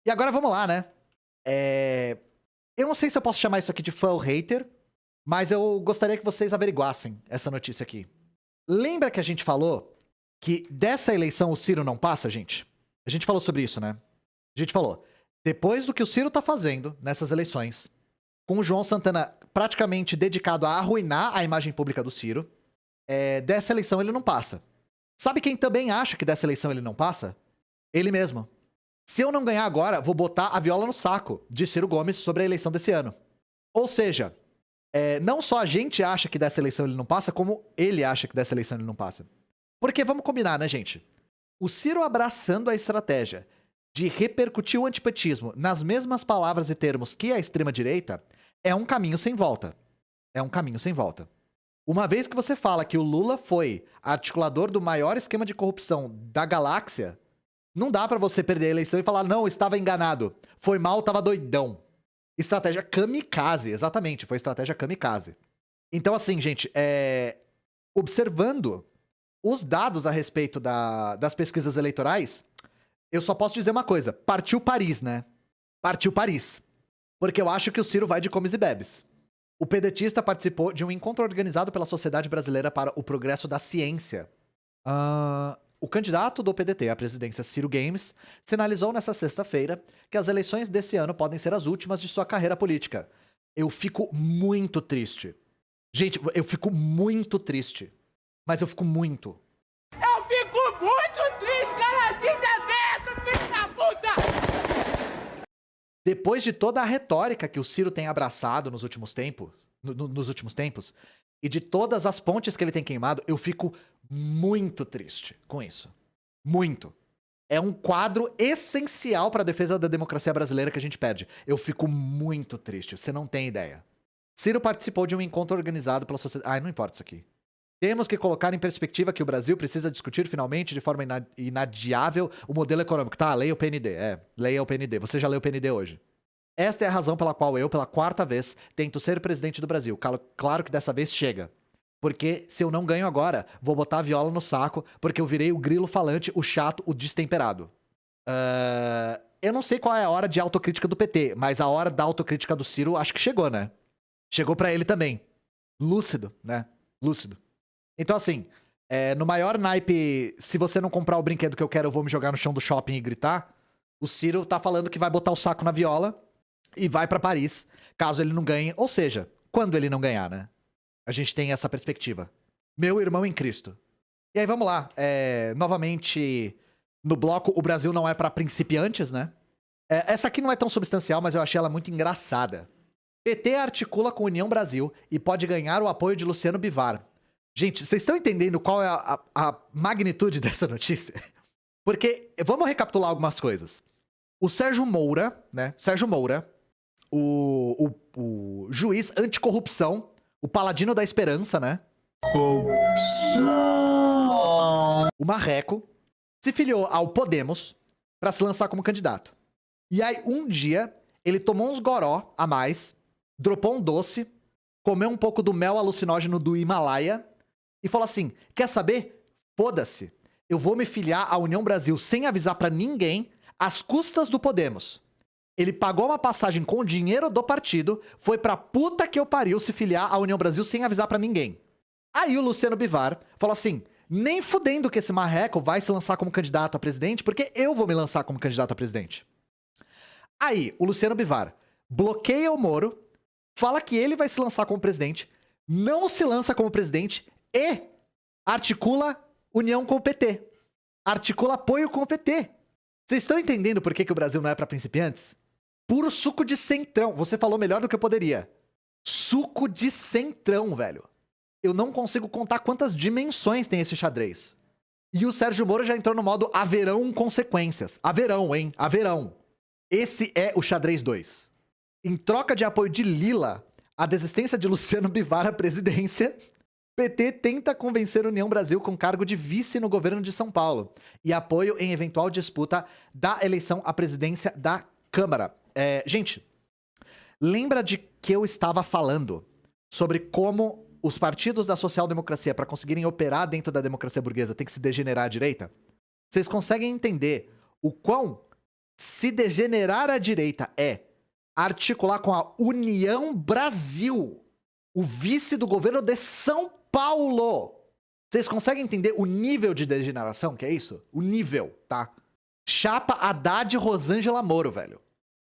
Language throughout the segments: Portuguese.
E agora vamos lá, né? Eu não sei se eu posso chamar isso aqui de fã ou hater, mas eu gostaria que vocês averiguassem essa notícia aqui. Lembra que a gente falou que dessa eleição o Ciro não passa, gente? A gente falou sobre isso, né? A gente falou, depois do que o Ciro tá fazendo nessas eleições, com o João Santana praticamente dedicado a arruinar a imagem pública do Ciro, dessa eleição ele não passa. Sabe quem também acha que dessa eleição ele não passa? Ele mesmo. Se eu não ganhar agora, vou botar a viola no saco de Ciro Gomes sobre a eleição desse ano. Ou seja, não só a gente acha que dessa eleição ele não passa, como ele acha que dessa eleição ele não passa. Porque vamos combinar, né, gente? O Ciro abraçando a estratégia de repercutir o antipetismo nas mesmas palavras e termos que a extrema-direita é um caminho sem volta. É um caminho sem volta. Uma vez que você fala que o Lula foi articulador do maior esquema de corrupção da galáxia, não dá pra você perder a eleição e falar, não, estava enganado. Foi mal, tava doidão. Estratégia kamikaze, exatamente, foi estratégia kamikaze. Então, assim, gente, observando os dados a respeito das pesquisas eleitorais, eu só posso dizer uma coisa, partiu Paris, né? Partiu Paris. Porque eu acho que o Ciro vai de comes e bebes. O pedetista participou de um encontro organizado pela Sociedade Brasileira para o Progresso da Ciência. O candidato do PDT à presidência, Ciro Gomes, sinalizou nesta sexta-feira que as eleições desse ano podem ser as últimas de sua carreira política. Eu fico muito triste. Gente, eu fico muito triste. Mas eu fico muito. Eu fico muito triste, cara! Desaberto, filho da puta! Depois de toda a retórica que o Ciro tem abraçado nos últimos tempos, e de todas as pontes que ele tem queimado, eu fico muito triste com isso. Muito. É um quadro essencial para a defesa da democracia brasileira que a gente perde. Eu fico muito triste, você não tem ideia. Ciro participou de um encontro organizado pela sociedade... não importa isso aqui. Temos que colocar em perspectiva que o Brasil precisa discutir finalmente de forma inadiável o modelo econômico. Tá, leia o PND. Leia o PND. Você já leu o PND hoje. Esta é a razão pela qual eu, pela quarta vez, tento ser presidente do Brasil. Claro que dessa vez chega. Porque se eu não ganho agora, vou botar a viola no saco, porque eu virei o grilo falante, o chato, o destemperado. Eu não sei qual é a hora de autocrítica do PT, mas a hora da autocrítica do Ciro acho que chegou, né? Chegou pra ele também. Lúcido, né? Lúcido. Então, assim, no maior naipe, se você não comprar o brinquedo que eu quero, eu vou me jogar no chão do shopping e gritar, o Ciro tá falando que vai botar o saco na viola e vai pra Paris, caso ele não ganhe. Ou seja, quando ele não ganhar, né? A gente tem essa perspectiva. Meu irmão em Cristo. E aí, vamos lá. Novamente, no bloco, o Brasil não é pra principiantes, né? Essa aqui não é tão substancial, mas eu achei ela muito engraçada. PT articula com União Brasil e pode ganhar o apoio de Luciano Bivar. Gente, vocês estão entendendo qual é a magnitude dessa notícia? Porque, vamos recapitular algumas coisas. O Sérgio Moura, né? Sérgio Moura, o juiz anticorrupção, o paladino da esperança, né? O marreco, se filiou ao Podemos pra se lançar como candidato. E aí, um dia, ele tomou uns goró a mais, dropou um doce, comeu um pouco do mel alucinógeno do Himalaia e falou assim, quer saber? Foda-se. Eu vou me filiar à União Brasil sem avisar pra ninguém, às custas do Podemos. Ele pagou uma passagem com o dinheiro do partido, foi pra puta que eu pariu se filiar à União Brasil sem avisar pra ninguém. Aí o Luciano Bivar falou assim, nem fudendo que esse marreco vai se lançar como candidato a presidente, porque eu vou me lançar como candidato a presidente. Aí, o Luciano Bivar bloqueia o Moro, fala que ele vai se lançar como presidente, não se lança como presidente e articula união com o PT. Articula apoio com o PT. Vocês estão entendendo por que o Brasil não é pra principiantes? Puro suco de centrão. Você falou melhor do que eu poderia. Suco de centrão, velho. Eu não consigo contar quantas dimensões tem esse xadrez. E o Sérgio Moro já entrou no modo haverão consequências. Haverão, hein? Haverão. Esse é o xadrez 2. Em troca de apoio de Lila, a desistência de Luciano Bivar à presidência, PT tenta convencer a União Brasil com cargo de vice no governo de São Paulo e apoio em eventual disputa da eleição à presidência da Câmara. Gente, lembra de que eu estava falando sobre como os partidos da social-democracia, para conseguirem operar dentro da democracia burguesa, tem que se degenerar à direita? Vocês conseguem entender o quão Se degenerar à direita é articular com a União Brasil, o vice do governo de São Paulo. Vocês conseguem entender o nível de degeneração que é isso? O nível, tá? Chapa Haddad e Rosângela Moro, velho.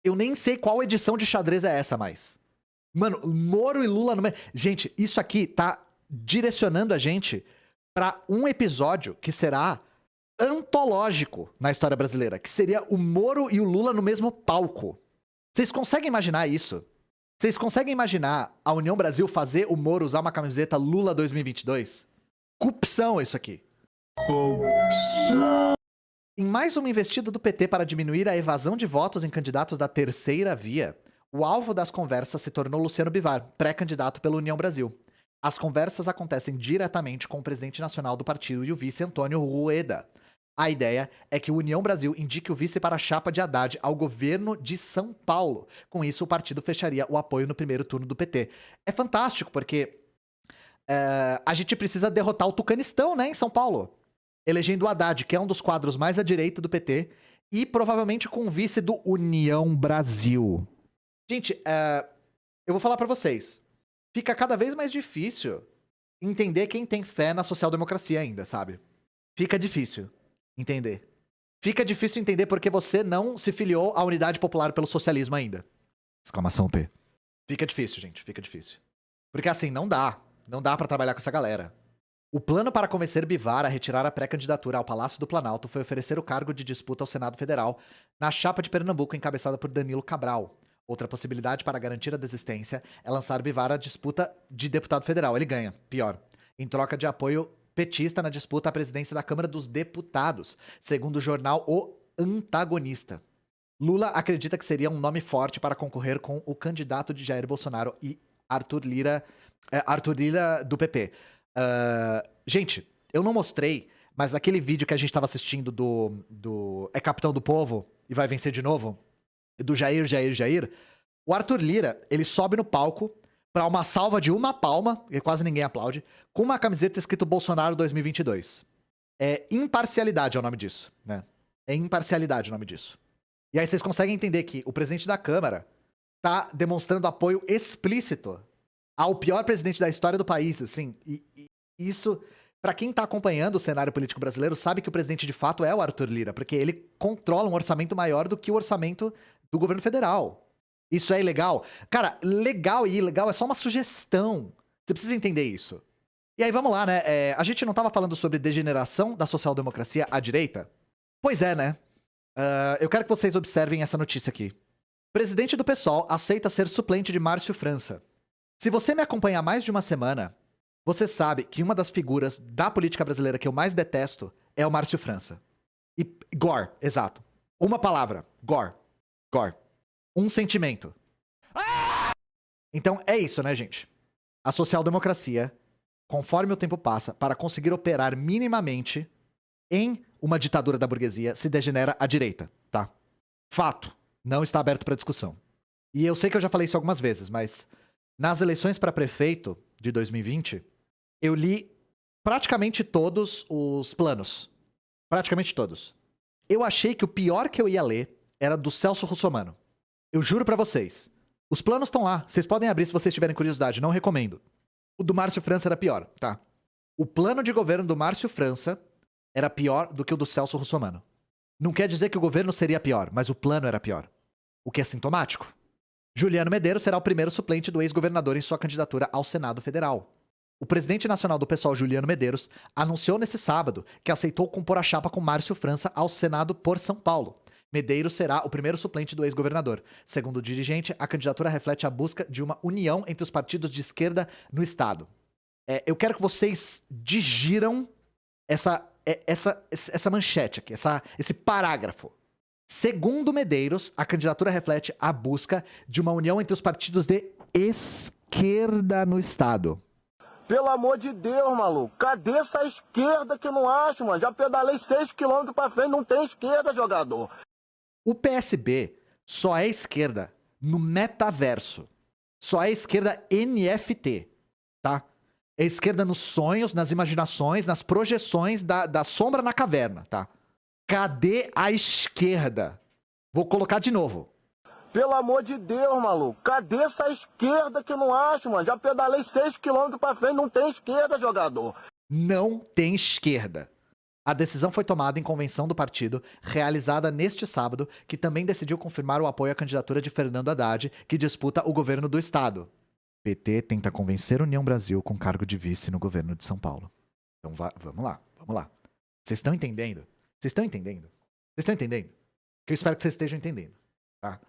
Eu nem sei qual edição de xadrez é essa mais. Mano, Moro e Lula no meio. Gente, isso aqui tá direcionando a gente pra um episódio que será antológico na história brasileira, que seria o Moro e o Lula no mesmo palco. Vocês conseguem imaginar isso? Vocês conseguem imaginar a União Brasil fazer o Moro usar uma camiseta Lula 2022? Corrupção isso aqui. Corrupção. Em mais uma investida do PT para diminuir a evasão de votos em candidatos da terceira via, o alvo das conversas se tornou Luciano Bivar, pré-candidato pela União Brasil. As conversas acontecem diretamente com o presidente nacional do partido e o vice Antônio Rueda. A ideia é que o União Brasil indique o vice para a chapa de Haddad ao governo de São Paulo. Com isso, o partido fecharia o apoio no primeiro turno do PT. É fantástico, porque a gente precisa derrotar o Tucanistão, né, em São Paulo. Elegendo o Haddad, que é um dos quadros mais à direita do PT, e provavelmente com o vice do União Brasil. Gente, eu vou falar pra vocês. Fica cada vez mais difícil entender quem tem fé na social-democracia ainda, sabe? Fica difícil entender. Fica difícil entender porque você não se filiou à Unidade Popular pelo Socialismo ainda. Exclamação P. Fica difícil, gente. Fica difícil. Porque assim, não dá. Não dá pra trabalhar com essa galera. O plano para convencer Bivar a retirar a pré-candidatura ao Palácio do Planalto foi oferecer o cargo de disputa ao Senado Federal na chapa de Pernambuco encabeçada por Danilo Cabral. Outra possibilidade para garantir a desistência é lançar Bivar à disputa de deputado federal. Ele ganha. Pior. Em troca de apoio petista na disputa à presidência da Câmara dos Deputados, segundo o jornal O Antagonista. Lula acredita que seria um nome forte para concorrer com o candidato de Jair Bolsonaro e Arthur Lira do PP. Gente, eu não mostrei, mas aquele vídeo que a gente tava assistindo do É Capitão do Povo e vai vencer de novo, do Jair, o Arthur Lira, ele sobe no palco pra uma salva de uma palma, que quase ninguém aplaude, com uma camiseta escrito Bolsonaro 2022. É imparcialidade é o nome disso, né? É imparcialidade o nome disso. E aí vocês conseguem entender que o presidente da Câmara tá demonstrando apoio explícito ao pior presidente da história do país, assim. E isso, pra quem tá acompanhando o cenário político brasileiro, sabe que o presidente de fato é o Arthur Lira, porque ele controla um orçamento maior do que o orçamento do governo federal. Isso é ilegal? Cara, legal e ilegal é só uma sugestão. Você precisa entender isso. E aí, vamos lá, né? A gente não tava falando sobre degeneração da social-democracia à direita? Pois é, né? Eu quero que vocês observem essa notícia aqui. Presidente do PSOL aceita ser suplente de Márcio França. Se você me acompanha há mais de uma semana, você sabe que uma das figuras da política brasileira que eu mais detesto é o Márcio França. E Gore, exato. Uma palavra, Gore. Gore. Um sentimento. Então é isso, né, gente? A social-democracia, conforme o tempo passa, para conseguir operar minimamente em uma ditadura da burguesia, se degenera à direita, tá? Fato. Não está aberto para discussão. E eu sei que eu já falei isso algumas vezes, mas nas eleições para prefeito de 2020, eu li praticamente todos os planos. Praticamente todos. Eu achei que o pior que eu ia ler era do Celso Russomano. Eu juro pra vocês. Os planos estão lá. Vocês podem abrir se vocês tiverem curiosidade. Não recomendo. O do Márcio França era pior, tá? O plano de governo do Márcio França era pior do que o do Celso Russomano. Não quer dizer que o governo seria pior, mas o plano era pior. O que é sintomático. Juliano Medeiros será o primeiro suplente do ex-governador em sua candidatura ao Senado Federal. O presidente nacional do PSOL, Juliano Medeiros, anunciou nesse sábado que aceitou compor a chapa com Márcio França ao Senado por São Paulo. Medeiros será o primeiro suplente do ex-governador. Segundo o dirigente, a candidatura reflete a busca de uma união entre os partidos de esquerda no estado. Eu quero que vocês digiram essa manchete aqui, esse parágrafo. Segundo Medeiros, a candidatura reflete a busca de uma união entre os partidos de esquerda no estado. Pelo amor de Deus, maluco. Cadê essa esquerda que eu não acho, mano? Já pedalei 6 km pra frente, não tem esquerda, jogador. O PSB só é esquerda no metaverso. Só é esquerda NFT, tá? É esquerda nos sonhos, nas imaginações, nas projeções da sombra na caverna, tá? Cadê a esquerda? Vou colocar de novo. Pelo amor de Deus, maluco. Cadê essa esquerda que eu não acho, mano? Já pedalei 6 km pra frente, não tem esquerda, jogador. Não tem esquerda. A decisão foi tomada em convenção do partido, realizada neste sábado, que também decidiu confirmar o apoio à candidatura de Fernando Haddad, que disputa o governo do estado. PT tenta convencer União Brasil com cargo de vice no governo de São Paulo. Então vamos lá, vamos lá. Vocês estão entendendo? Vocês estão entendendo? Vocês estão entendendo? Que eu espero que vocês estejam entendendo, tá?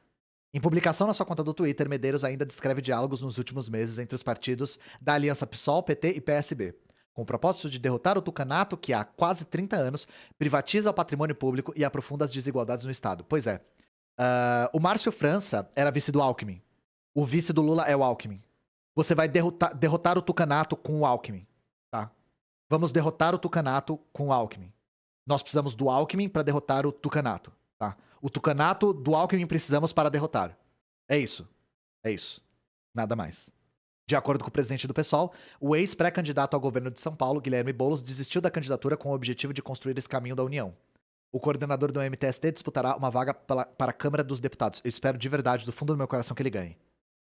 Em publicação na sua conta do Twitter, Medeiros ainda descreve diálogos nos últimos meses entre os partidos da aliança PSOL, PT e PSB, com o propósito de derrotar o tucanato que há quase 30 anos privatiza o patrimônio público e aprofunda as desigualdades no Estado. Pois é. O Márcio França era vice do Alckmin. O vice do Lula é o Alckmin. Você vai derrotar o tucanato com o Alckmin, tá? Vamos derrotar o tucanato com o Alckmin. Nós precisamos do Alckmin para derrotar o tucanato, tá? O tucanato do Alckmin precisamos para derrotar. É isso. É isso. Nada mais. De acordo com o presidente do PSOL, o ex-pré-candidato ao governo de São Paulo, Guilherme Boulos, desistiu da candidatura com o objetivo de construir esse caminho da União. O coordenador do MTST disputará uma vaga para a Câmara dos Deputados. Eu espero de verdade, do fundo do meu coração, que ele ganhe.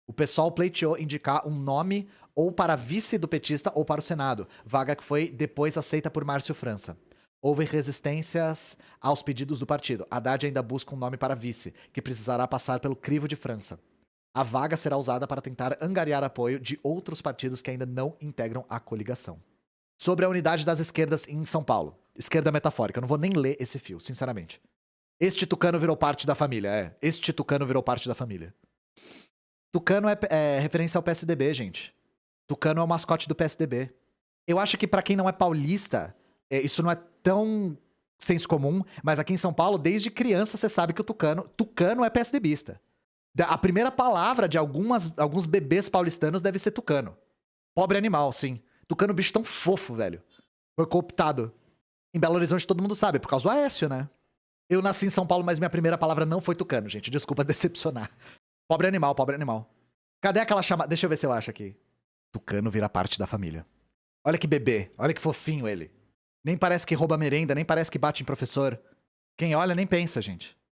O PSOL pleiteou indicar um nome ou para vice do petista ou para o Senado, vaga que foi depois aceita por Márcio França. Houve resistências aos pedidos do partido. Haddad ainda busca um nome para vice, que precisará passar pelo crivo de França. A vaga será usada para tentar angariar apoio de outros partidos que ainda não integram a coligação. Sobre a unidade das esquerdas em São Paulo. Esquerda metafórica. Eu não vou nem ler esse fio, sinceramente. Este tucano virou parte da família. Este tucano virou parte da família. Tucano é referência ao PSDB, gente. Tucano é o mascote do PSDB. Eu acho que pra quem não é paulista, isso não é tão senso comum, mas aqui em São Paulo, desde criança, você sabe que o tucano é PSDBista. A primeira palavra de alguns bebês paulistanos deve ser tucano. Pobre animal, sim. Tucano, bicho tão fofo, velho. Foi cooptado. Em Belo Horizonte todo mundo sabe, por causa do Aécio, né? Eu nasci em São Paulo, mas minha primeira palavra não foi tucano, gente. Desculpa decepcionar. Pobre animal, pobre animal. Cadê aquela chamada? Deixa eu ver se eu acho aqui. Tucano vira parte da família. Olha que bebê, olha que fofinho ele. Nem parece que rouba merenda, nem parece que bate em professor. Quem olha nem pensa, gente.